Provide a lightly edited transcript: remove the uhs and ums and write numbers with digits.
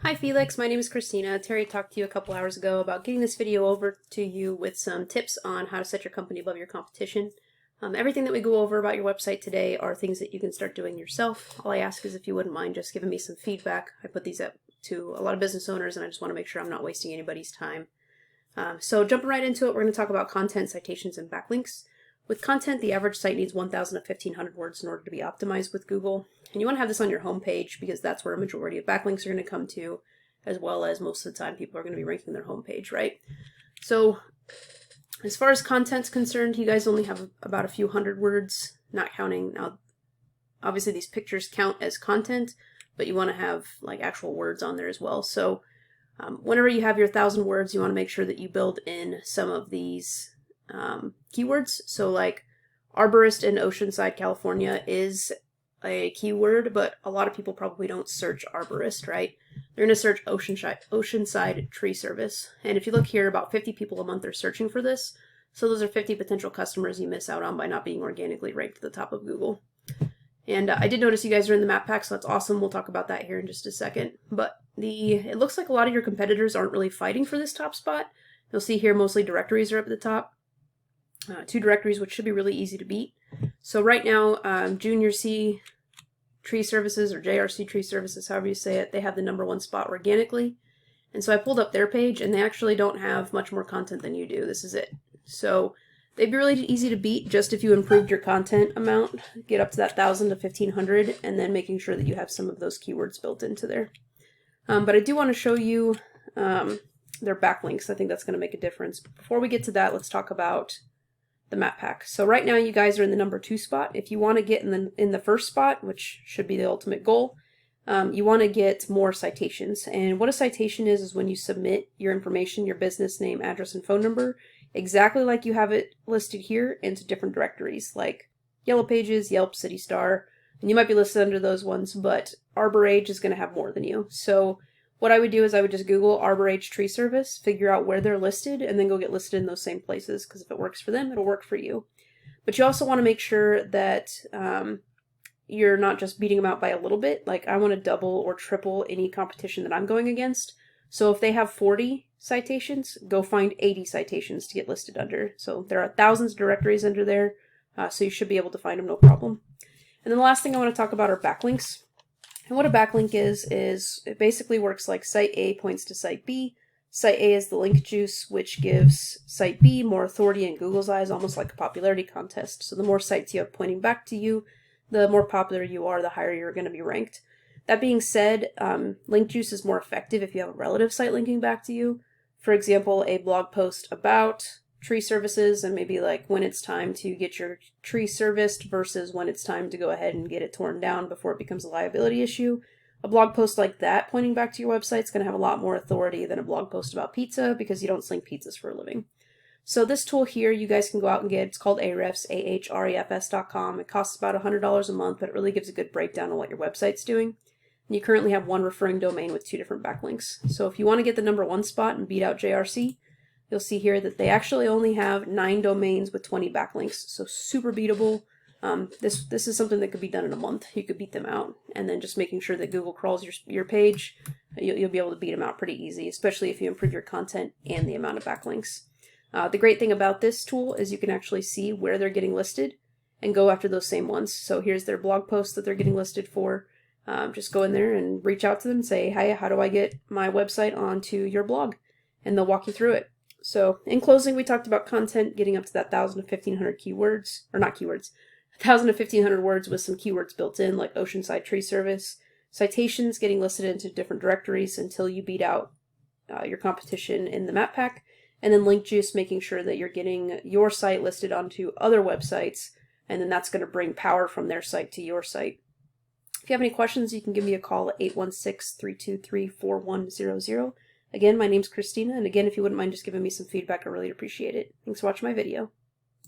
Hi Felix, my name is Christina. Terry talked to you a couple hours ago about getting this video over to you with some tips on how to set your company above your competition. Everything that we go over about your website today are things that you can start doing yourself. All I ask is if you wouldn't mind just giving me some feedback. I put these up to a lot of business owners and I just want to make sure I'm not wasting anybody's time. So jumping right into it, we're going to talk about content, citations, and backlinks. With content, the average site needs 1,000 to 1,500 words in order to be optimized with Google. And you want to have this on your homepage because that's where a majority of backlinks are going to come to, as well as most of the time people are going to be ranking their homepage, right? So as far as content's concerned, you guys only have about a few hundred words, not counting. Now, obviously these pictures count as content, but you want to have like actual words on there as well. So whenever you have your 1,000 words, you want to make sure that you build in some of these keywords. So like arborist in Oceanside, California is a keyword, but a lot of people probably don't search arborist, right? They're going to search Oceanside tree service. And if you look here, about 50 people a month are searching for this. So those are 50 potential customers you miss out on by not being organically ranked at the top of Google. And I did notice you guys are in the map pack, so that's awesome. We'll talk about that here in just a second. But it looks like a lot of your competitors aren't really fighting for this top spot. You'll see here mostly directories are up at the top. 2 directories, which should be really easy to beat. So right now, Junior C Tree Services, or JRC Tree Services, however you say it, they have the #1 spot organically. And so I pulled up their page, and they actually don't have much more content than you do. This is it. So they'd be really easy to beat just if you improved your content amount, get up to that 1,000 to 1,500, and then making sure that you have some of those keywords built into there. But I do want to show you their backlinks. I think that's going to make a difference. Before we get to that, let's talk about the map pack. So right now you guys are in the #2 spot. If you want to get in the first spot, which should be the ultimate goal, you want to get more citations. And what a citation is when you submit your information, your business name, address, and phone number, exactly like you have it listed here, into different directories like Yellow Pages, Yelp, City Star, and you might be listed under those ones, but Arbor Age is going to have more than you. So what I would do is I would just Google Arbor Age Tree Service, figure out where they're listed, and then go get listed in those same places, because if it works for them, it'll work for you. But you also want to make sure that you're not just beating them out by a little bit. Like, I want to double or triple any competition that I'm going against. So if they have 40 citations, go find 80 citations to get listed under. So there are thousands of directories under there, so you should be able to find them no problem. And then the last thing I want to talk about are backlinks. And what a backlink is it basically works like site A points to site B. Site A is the link juice, which gives site B more authority in Google's eyes, almost like a popularity contest. So the more sites you have pointing back to you, the more popular you are, the higher you're going to be ranked. That being said, link juice is more effective if you have a relative site linking back to you. For example, a blog post about tree services and maybe like when it's time to get your tree serviced versus when it's time to go ahead and get it torn down before it becomes a liability issue. A blog post like that pointing back to your website is going to have a lot more authority than a blog post about pizza, because you don't sling pizzas for a living. So this tool here, you guys can go out and get. It's called Ahrefs, ahrefs.com. It costs about $100 a month, but it really gives a good breakdown on what your website's doing. And you currently have 1 referring domain with 2 different backlinks. So if you want to get the #1 spot and beat out JRC, you'll see here that they actually only have 9 domains with 20 backlinks, so super beatable. This is something that could be done in a month. You could beat them out, and then just making sure that Google crawls your page, you'll be able to beat them out pretty easy, especially if you improve your content and the amount of backlinks. The great thing about this tool is you can actually see where they're getting listed and go after those same ones. So here's their blog post that they're getting listed for. Just go in there and reach out to them, say, hey, how do I get my website onto your blog? And they'll walk you through it. So in closing, we talked about content, getting up to that 1,000 to 1,500 keywords, or not keywords, 1,000 to 1,500 words with some keywords built in, like Oceanside Tree Service. Citations, getting listed into different directories until you beat out your competition in the map pack. And then link juice, making sure that you're getting your site listed onto other websites, and then that's going to bring power from their site to your site. If you have any questions, you can give me a call at 816-323-4100. Again, my name's Christina, and again, if you wouldn't mind just giving me some feedback, I really appreciate it. Thanks for watching my video.